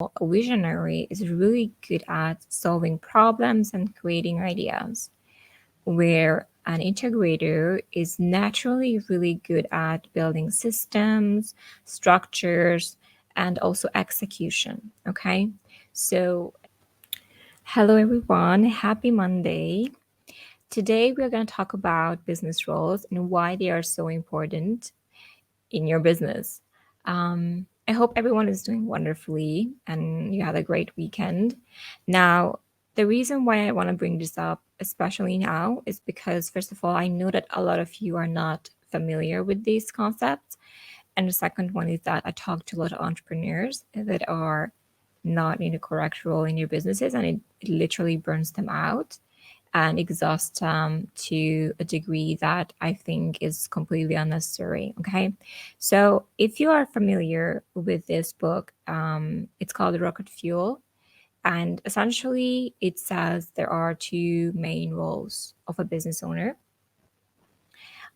a visionary is really good at solving problems and creating ideas, where an integrator is naturally really good at building systems, structures, and also execution. Okay. So, hello everyone. Happy Monday. Today, we're going to talk about business roles and why they are so important in your business. I hope everyone is doing wonderfully and you had a great weekend. Now, the reason why I want to bring this up, especially now, is because, first of all, I know that a lot of you are not familiar with these concepts. And the second one is that I talk to a lot of entrepreneurs that are not in the correct role in your businesses, and it literally burns them out and exhaust to a degree that I think is completely unnecessary. Okay. So, if you are familiar with this book, it's called Rocket Fuel. And essentially, it says there are two main roles of a business owner.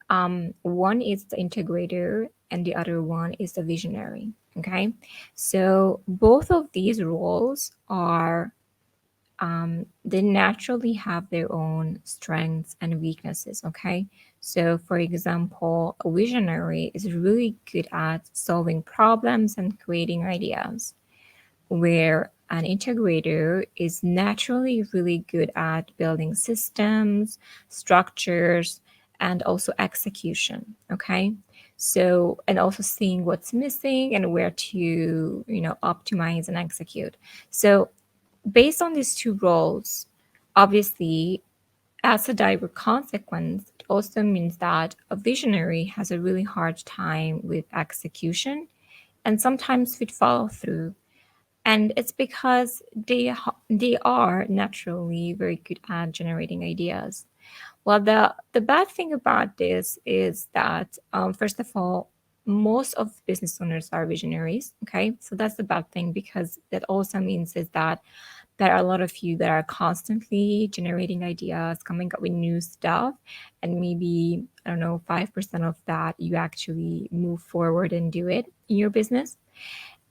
One is the integrator, and the other one is the visionary. Okay. So, both of these roles are they naturally have their own strengths and weaknesses. Okay. So, for example, a visionary is really good at solving problems and creating ideas, where an integrator is naturally really good at building systems, structures, and also execution. Okay. So, and also seeing what's missing and where to, optimize and execute. So, based on these two roles, obviously, as a direct consequence, it also means that a visionary has a really hard time with execution and sometimes with follow through. And it's because they are naturally very good at generating ideas. Well, the bad thing about this is that, first of all, most of business owners are visionaries. Okay, so that's the bad thing, because that also means is that there are a lot of you that are constantly generating ideas, coming up with new stuff, and maybe, I don't know, 5% of that you actually move forward and do it in your business.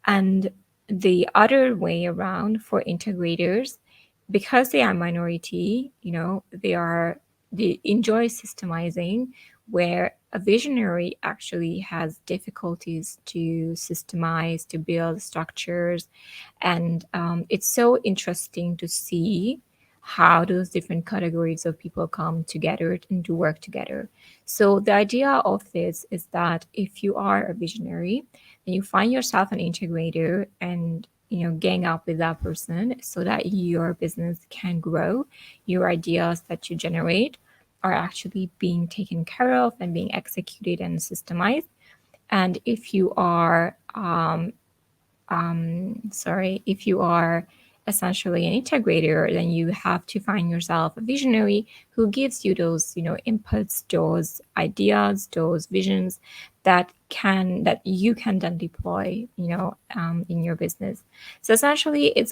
And the other way around for integrators, because they are minority, they enjoy systemizing, where a visionary actually has difficulties to systemize, to build structures. And it's so interesting to see how those different categories of people come together and to work together. So the idea of this is that if you are a visionary, then you find yourself an integrator and gang up with that person so that your business can grow. Your ideas that you generate are actually being taken care of and being executed and systemized. And if you are if you are essentially an integrator, then you have to find yourself a visionary who gives you those, inputs, those ideas, those visions that you can then deploy, in your business. So essentially, it's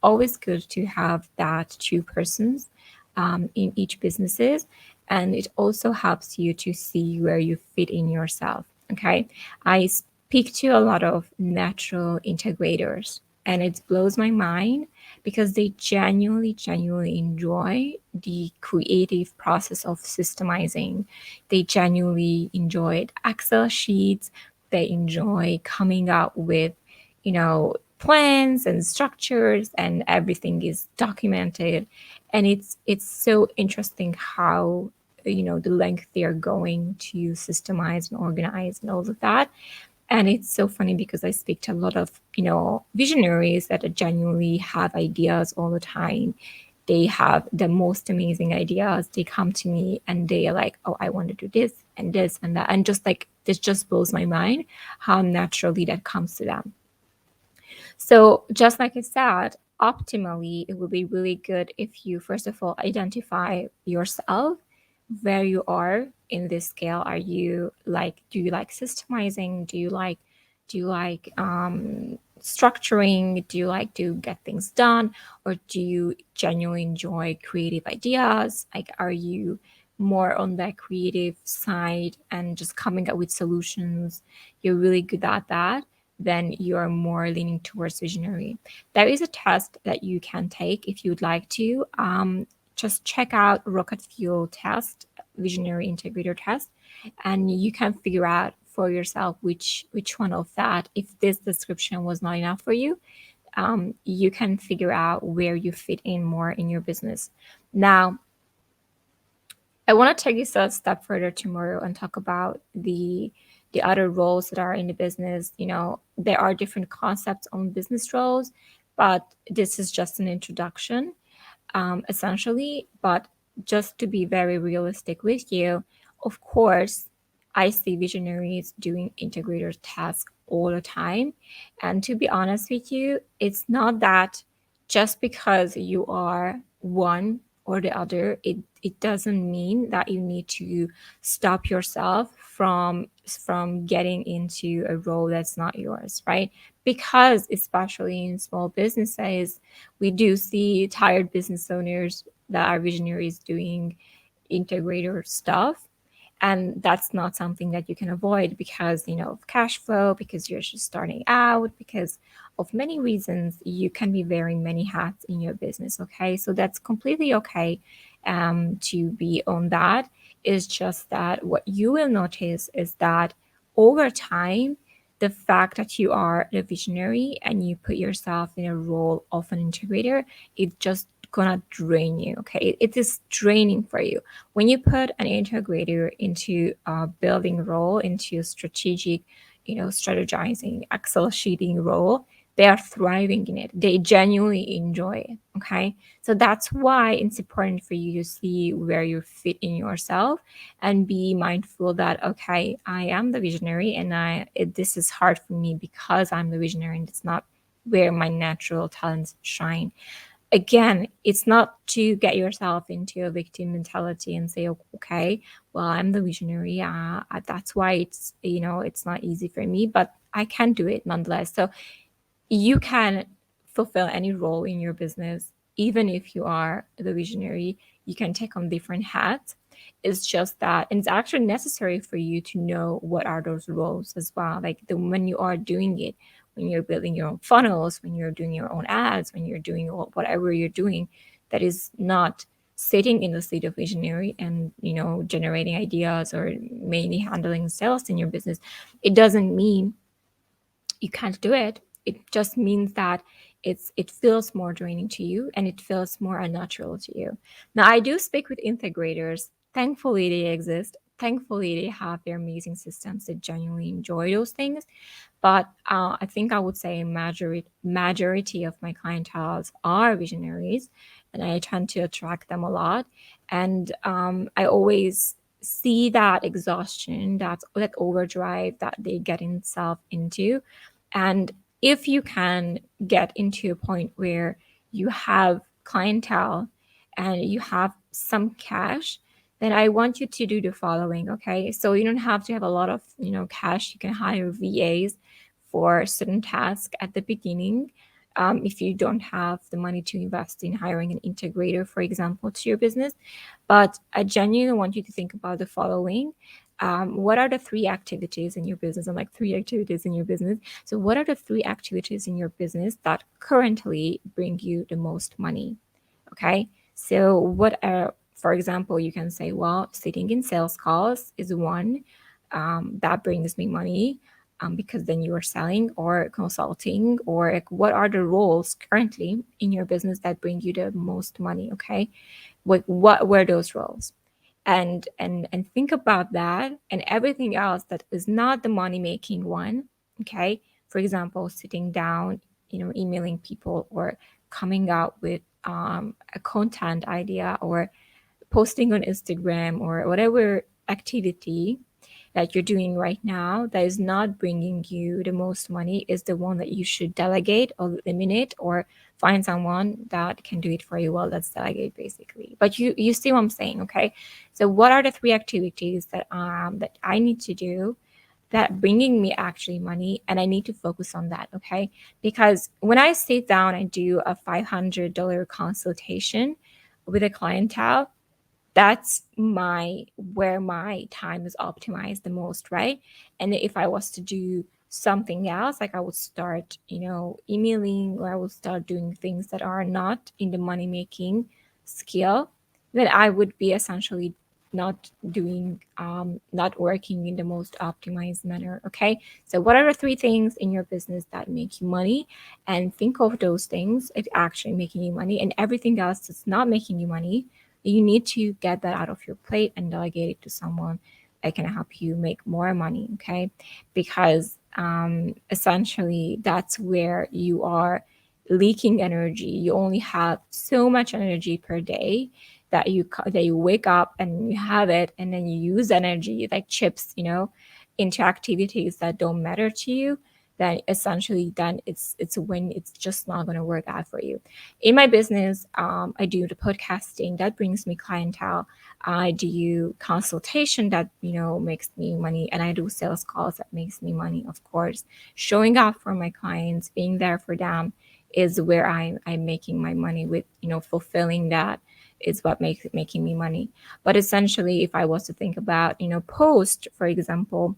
always good to have that two persons in each businesses, and it also helps you to see where you fit in yourself. Okay, I speak to a lot of natural integrators, and it blows my mind because they genuinely enjoy the creative process of systemizing. They genuinely enjoy Excel sheets. They enjoy coming up with, plans and structures, and everything is documented. And it's so interesting how, the length they are going to systemize and organize and all of that. And it's so funny because I speak to a lot of, visionaries that genuinely have ideas all the time. They have the most amazing ideas. They come to me and they are like, oh, I want to do this and that. And just like, this just blows my mind how naturally that comes to them. So, just like I said, optimally, it would be really good if you, first of all, identify yourself, where you are in this scale. Are you like, do you like systemizing? Do you like structuring? Do you like to get things done? Or do you genuinely enjoy creative ideas? Like, are you more on that creative side and just coming up with solutions? You're really good at that. then you're more leaning towards visionary. There is a test that you can take if you'd like to. Just check out Rocket Fuel test, visionary integrator test, and you can figure out for yourself which one of that, if this description was not enough for you, you can figure out where you fit in more in your business. Now, I want to take this a step further tomorrow and talk about the other roles that are in the business. You know, there are different concepts on business roles, but this is just an introduction, essentially. But just to be very realistic with you, of course, I see visionaries doing integrator tasks all the time. And to be honest with you, it's not that just because you are one or the other, it doesn't mean that you need to stop yourself from getting into a role that's not yours, right? Because especially in small businesses, we do see tired business owners that are visionaries doing integrator stuff, and that's not something that you can avoid because, you know, of cash flow, because you're just starting out, because of many reasons. You can be wearing many hats in your business. Okay, so that's completely okay, to be on that. Is just that what you will notice is that over time, the fact that you are a visionary and you put yourself in a role of an integrator, it just gonna drain you. Okay, it is draining for you when you put an integrator into a building role, into a strategic, you know, strategizing, Excel sheeting role. They are thriving in it. They genuinely enjoy it. Okay, so that's why it's important for you to see where you fit in yourself and be mindful that, okay, I am the visionary, and this is hard for me because I'm the visionary, and it's not where my natural talents shine. Again, it's not to get yourself into a victim mentality and say, okay, well, I'm the visionary. That's why it's, you know, it's not easy for me, but I can do it nonetheless. So you can fulfill any role in your business, even if you are the visionary. You can take on different hats. It's just that, and it's actually necessary for you to know what are those roles as well. Like when you are doing it, when you're building your own funnels, when you're doing your own ads, when you're doing whatever you're doing, that is not sitting in the seat of visionary and, you know, generating ideas or mainly handling sales in your business. It doesn't mean you can't do it. It just means that it feels more draining to you and it feels more unnatural to you. Now, I do speak with integrators. Thankfully, they exist. Thankfully, they have their amazing systems that genuinely enjoy those things. But I think I would say majority of my clientele are visionaries, and I tend to attract them a lot. And I always see that exhaustion, that overdrive that they get themselves into. And if you can get into a point where you have clientele and you have some cash, then I want you to do the following. Okay, so you don't have to have a lot of, you know, cash. You can hire VAs for certain tasks at the beginning. If you don't have the money to invest in hiring an integrator, for example, to your business. But I genuinely want you to think about the following. What are the three activities in your business? And like three activities in your business. So, what are the three activities in your business that currently bring you the most money? Okay. So, what are, for example, you can say, well, sitting in sales calls is one, that brings me money, because then you are selling or consulting, or like, what are the roles currently in your business that bring you the most money? Okay. What were those roles? And think about that, and everything else that is not the money making one. Okay, for example, sitting down, you know, emailing people, or coming out with a content idea, or posting on Instagram, or whatever activity that you're doing right now that is not bringing you the most money is the one that you should delegate or eliminate, or find someone that can do it for you. Well, that's delegate basically. But you see what I'm saying, okay? So what are the three activities that I need to do that bringing me actually money, and I need to focus on that, okay? Because when I sit down and do a $500 consultation with a clientele, that's my where my time is optimized the most, right? And if I was to do something else, like I would start, emailing, or I would start doing things that are not in the money making skill, then I would be essentially not working in the most optimized manner. Okay. So what are the three things in your business that make you money? And think of those things if actually making you money, and everything else that's not making you money, you need to get that out of your plate and delegate it to someone that can help you make more money. Okay. Because essentially that's where you are leaking energy. You only have so much energy per day that you wake up and you have it, and then you use energy like chips, into activities that don't matter to you. Then essentially, then it's when it's just not going to work out for you. In my business, I do the podcasting that brings me clientele. I do consultation that makes me money, and I do sales calls that makes me money. Of course, showing up for my clients, being there for them, is where I'm making my money with, fulfilling that is what makes it making me money. But essentially, if I was to think about, post, for example,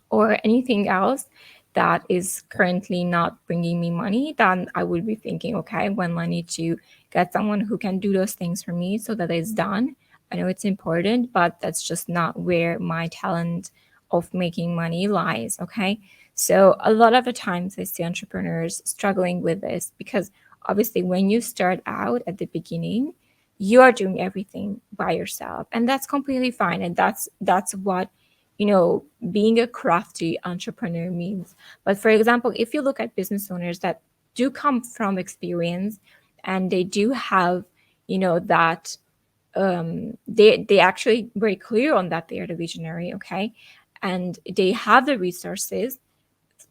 or anything else that is currently not bringing me money, then I would be thinking, okay, when I need to get someone who can do those things for me so that it's done. I know it's important, but that's just not where my talent of making money lies. Okay. So a lot of the times I see entrepreneurs struggling with this because obviously when you start out at the beginning, you are doing everything by yourself, and that's completely fine, and that's what being a crafty entrepreneur means. But for example, if you look at business owners that do come from experience, and they do have, that they actually very clear on that they are the visionary, okay, and they have the resources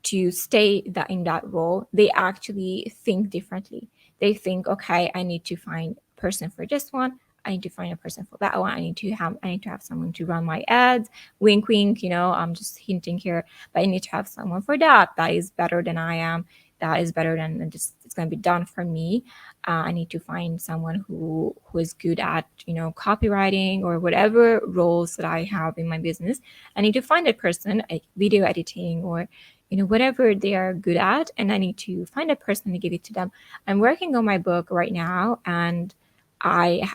to stay that in that role, they actually think differently. They think, okay, I need to find a person for this one. I need to find a person for that one. I need to have someone to run my ads. Wink, wink. I'm just hinting here, but I need to have someone for that. That is better than I am. That is better than just it's going to be done for me. I need to find someone who is good at copywriting or whatever roles that I have in my business. I need to find a person, like video editing or whatever they are good at, and I need to find a person to give it to them. I'm working on my book right now, and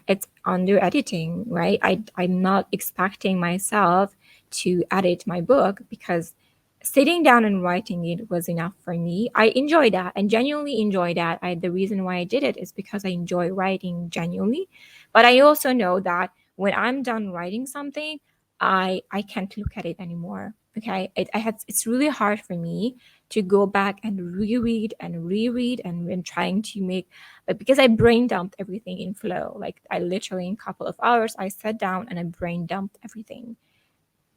it's under editing, right? I'm not expecting myself to edit my book because sitting down and writing it was enough for me. I enjoy that and genuinely enjoy that. The reason why I did it is because I enjoy writing genuinely. But I also know that when I'm done writing something, I can't look at it anymore. Okay, it's really hard for me to go back and reread and reread and trying to make, but because I brain dumped everything in flow, like I literally in a couple of hours I sat down and I brain dumped everything,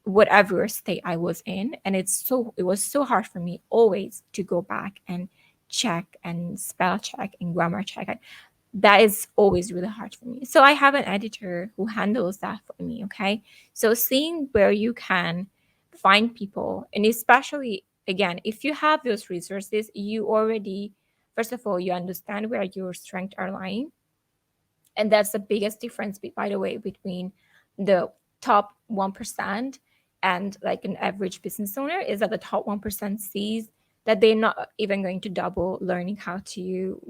whatever state I was in. And it was so hard for me always to go back and check and spell check and grammar check. That is always really hard for me. So I have an editor who handles that for me. Okay. So seeing where you can find people, and especially again, if you have those resources, you already, first of all, you understand where your strengths are lying. And that's the biggest difference, by the way, between the top 1% and like an average business owner, is that the top 1% sees that they're not even going to double learning how to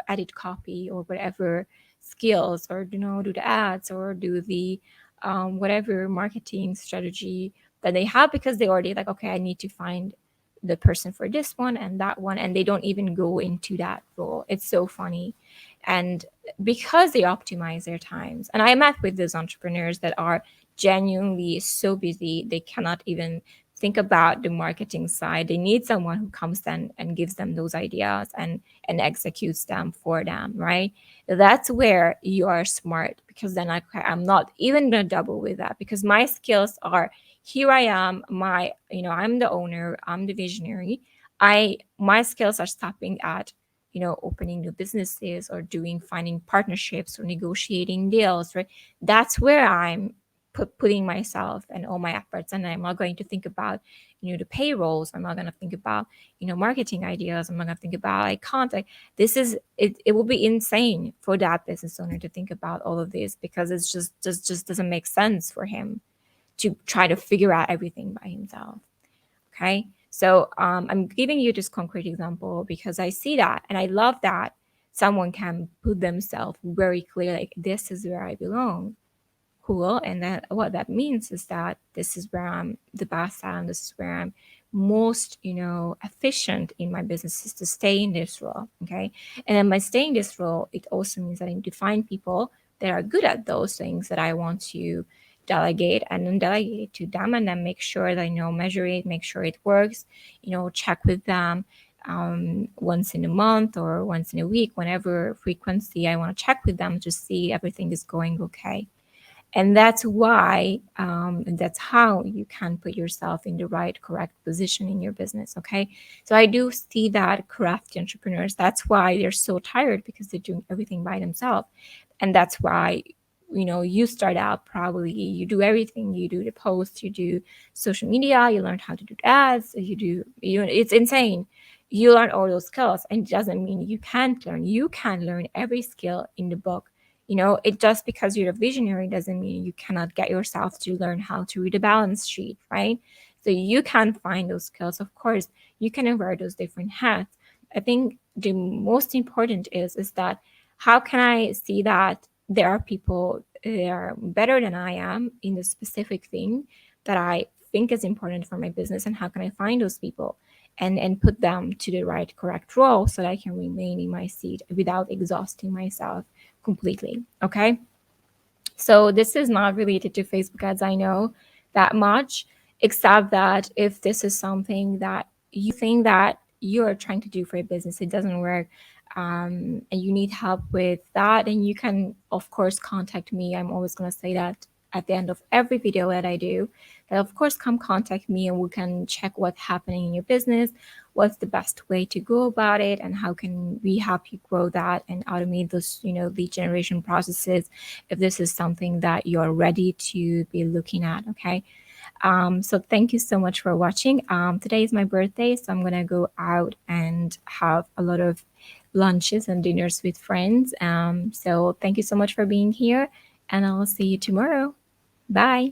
edit copy or whatever skills, or do the ads or do the whatever marketing strategy that they have, because they already like, okay, I need to find the person for this one and that one, and they don't even go into that role. It's so funny. And because they optimize their times, and I met with those entrepreneurs that are genuinely so busy they cannot even think about the marketing side. They need someone who comes in and gives them those ideas and executes them for them, right? That's where you are smart, because then I'm not even gonna double with that, because my skills are, here I am, I'm the owner, I'm the visionary. My skills are stopping at opening new businesses or finding partnerships or negotiating deals, right? That's where I'm putting myself and all my efforts, and I'm not going to think about the payrolls. I'm not going to think about marketing ideas. I'm not going to think about like contact. This is it. It will be insane for that business owner to think about all of this, because it's just doesn't make sense for him to try to figure out everything by himself. Okay. So I'm giving you this concrete example because I see that and I love that someone can put themselves very clear, like, this is where I belong. Cool. And that what that means is that this is where I'm the best at, and this is where I'm most, efficient in my business, is to stay in this role. Okay. And then by staying in this role, it also means that I need to find people that are good at those things that I want to delegate, and then delegate it to them, and then make sure that I measure it, make sure it works, check with them once in a month or once in a week, whenever frequency I want to check with them to see everything is going okay. And that's why, and that's how you can put yourself in the right, correct position in your business. Okay. So I do see that crafty entrepreneurs, that's why they're so tired, because they're doing everything by themselves. And that's why, you start out, probably you do everything, you do the posts, you do social media, you learn how to do ads, it's insane. You learn all those skills, and it doesn't mean you can't learn. You can learn every skill in the book. It just because you're a visionary doesn't mean you cannot get yourself to learn how to read a balance sheet, right? So you can find those skills. Of course, you can wear those different hats. I think the most important is that, how can I see that there are people that are better than I am in the specific thing that I think is important for my business, and how can I find those people and put them to the right, correct role, so that I can remain in my seat without exhausting myself completely. Okay. So this is not related to Facebook ads, I know that much, except that if this is something that you think that you're trying to do for your business, it doesn't work, and you need help with that, and you can, of course, contact me. I'm always going to say that at the end of every video that I do, that of course, come contact me and we can check what's happening in your business, what's the best way to go about it, and how can we help you grow that and automate those, lead generation processes, if this is something that you're ready to be looking at. Okay. So thank you so much for watching. Today is my birthday, so I'm gonna go out and have a lot of lunches and dinners with friends. So thank you so much for being here, and I'll see you tomorrow. Bye.